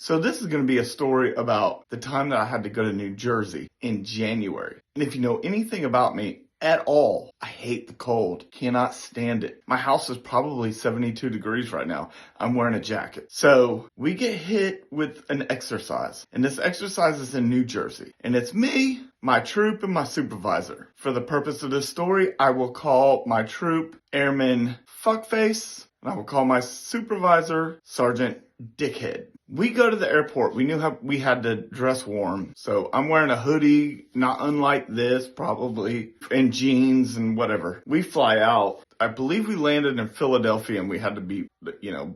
So this is going to be a story about the time that I had to go to New Jersey in January. And if you know anything about me at all, I hate the cold. Cannot stand it. My house is probably 72 degrees right now. I'm wearing a jacket. So we get hit with an exercise. And this exercise is in New Jersey. And it's me, my troop, and my supervisor. For the purpose of this story, I will call my troop Airman Fuckface. And I will call my supervisor Sergeant Dickhead. We go to the airport. We knew how we had to dress warm. So I'm wearing a hoodie, not unlike this, probably, and jeans and whatever. We fly out. I believe we landed in Philadelphia and we had to be,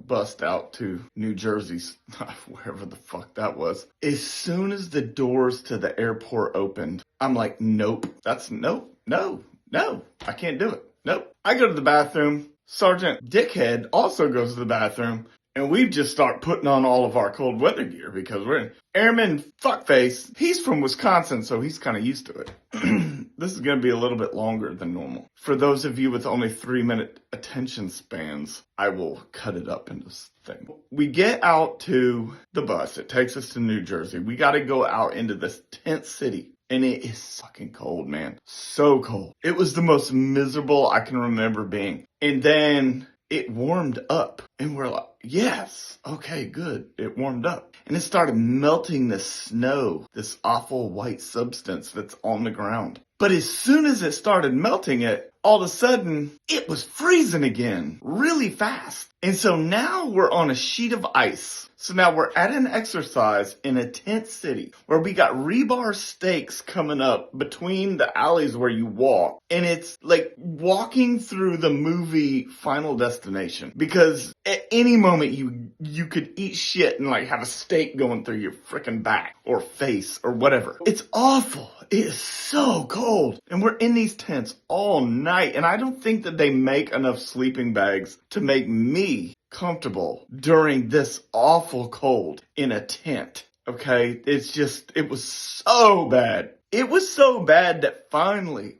bust out to New Jersey, wherever the fuck that was. As soon as the doors to the airport opened, I'm like, nope, no, I can't do it. Nope. I go to the bathroom. Sergeant Dickhead also goes to the bathroom. And we just start putting on all of our cold weather gear because we're in. Airman Fuckface, he's from Wisconsin, so he's kind of used to it. This is going to be a little bit longer than normal. For those of you with only 3-minute attention spans, I will cut it up into this thing. We get out to the bus. It takes us to New Jersey. We got to go out into this tent city. And it is fucking cold, man. So cold. It was the most miserable I can remember being. And then it warmed up. And we're like, yes, okay, good. It warmed up. And it started melting the snow, this awful white substance that's on the ground. But as soon as it started melting it, all of a sudden, it was freezing again really fast. And so now we're on a sheet of ice. So now we're at an exercise in a tent city where we got rebar stakes coming up between the alleys where you walk. And it's like walking through the movie Final Destination, because at any moment you could eat shit and like have a stake going through your freaking back or face or whatever. It's awful. It is so cold. And we're in these tents all night. And I don't think that they make enough sleeping bags to make me comfortable during this awful cold in a tent. Okay? It was so bad. It was so bad that finally,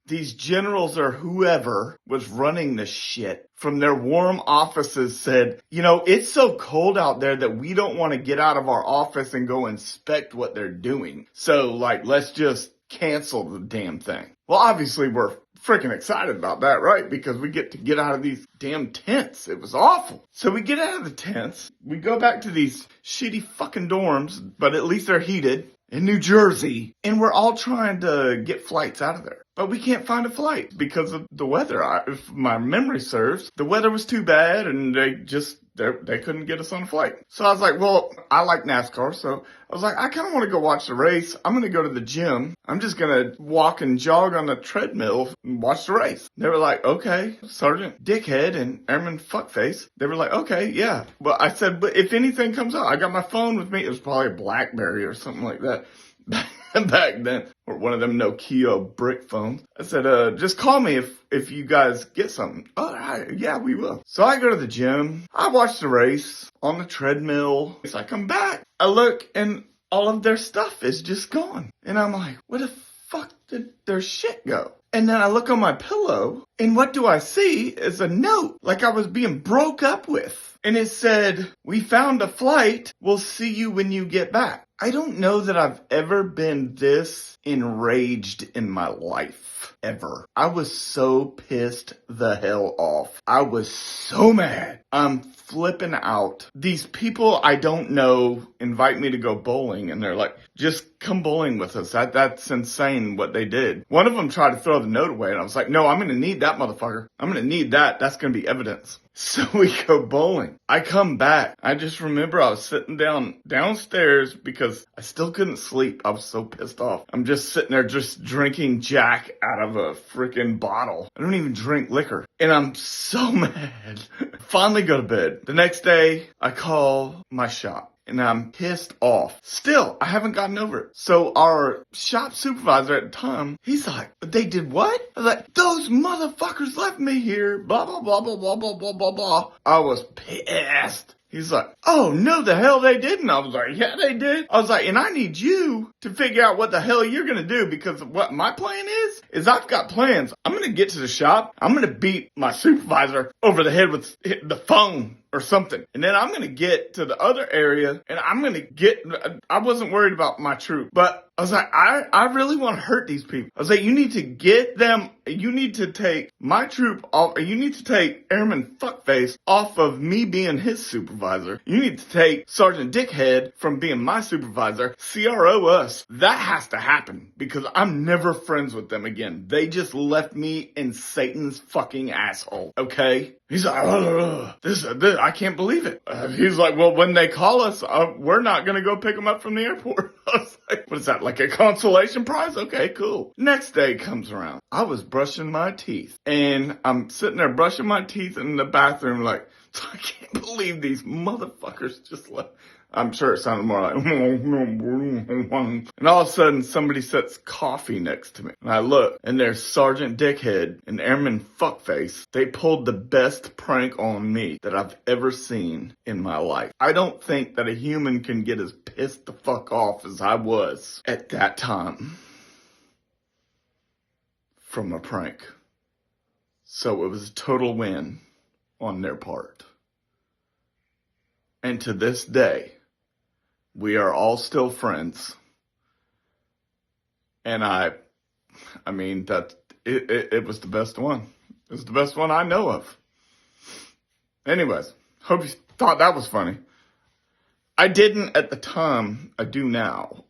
these generals or whoever was running this shit from their warm offices said, it's so cold out there that we don't want to get out of our office and go inspect what they're doing. So, let's just cancel the damn thing. Well, obviously, we're freaking excited about that, right? Because we get to get out of these damn tents. It was awful. So we get out of the tents. We go back to these shitty fucking dorms, but at least they're heated, in New Jersey. And we're all trying to get flights out of there. But we can't find a flight because of the weather. If my memory serves, the weather was too bad and they couldn't get us on a flight. So I was like, well, I like NASCAR. So I was like, I kind of want to go watch the race. I'm going to go to the gym. I'm just going to walk and jog on the treadmill and watch the race. They were like, okay, Sergeant Dickhead and Airman Fuckface. They were like, okay, yeah. But I said, but if anything comes up, I got my phone with me. It was probably a BlackBerry or something like that. Back then, or one of them Nokia brick phones. I said, just call me if you guys get something. Oh, yeah, we will. So I go to the gym. I watch the race on the treadmill. So I come back. I look and all of their stuff is just gone. And I'm like, where the fuck did their shit go? And then I look on my pillow and what do I see is a note like I was being broke up with. And it said, we found a flight. We'll see you when you get back. I don't know that I've ever been this enraged in my life, ever. I was so pissed the hell off. I was so mad. I'm flipping out. These people I don't know invite me to go bowling and they're like, just come bowling with us. That's insane what they did. One of them tried to throw the note away and I was like, no, I'm going to need that motherfucker. I'm going to need that. That's going to be evidence. So we go bowling. I come back. I just remember I was sitting downstairs because I still couldn't sleep. I was so pissed off. I'm just sitting there just drinking Jack out of a freaking bottle. I don't even drink liquor. And I'm so mad. Finally go to bed. The next day, I call my shop. And I'm pissed off. Still, I haven't gotten over it. So our shop supervisor at the time, he's like, they did what? I was like, those motherfuckers left me here. Blah, blah, blah, blah, blah, blah, blah, blah, blah. I was pissed. He's like, oh, no, the hell they didn't. I was like, yeah, they did. I was like, and I need you to figure out what the hell you're going to do because what my plan is I've got plans. I'm going to get to the shop. I'm going to beat my supervisor over the head with the phone. or something. And then I'm going to get to the other area and I wasn't worried about my troop, but I was like, I really want to hurt these people. I was like, you need to get them, you need to take my troop off, you need to take Airman Fuckface off of me being his supervisor. You need to take Sergeant Dickhead from being my supervisor, CRO us. That has to happen because I'm never friends with them again. They just left me in Satan's fucking asshole, okay? He's like, this, I can't believe it. He's like, well, when they call us, we're not going to go pick them up from the airport. I was like, what is that, like a consolation prize? Okay, cool. Next day comes around. I was brushing my teeth. And I'm sitting there brushing my teeth in the bathroom like, I can't believe these motherfuckers just left. I'm sure it sounded more like, and all of a sudden somebody sets coffee next to me. And I look, and there's Sergeant Dickhead and Airman Fuckface. They pulled the best prank on me that I've ever seen in my life. I don't think that a human can get as pissed the fuck off as I was at that time from a prank. So it was a total win on their part. And to this day, we are all still friends. And I mean, that it was the best one. It was the best one I know of. Anyways, hope you thought that was funny. I didn't at the time. I do now.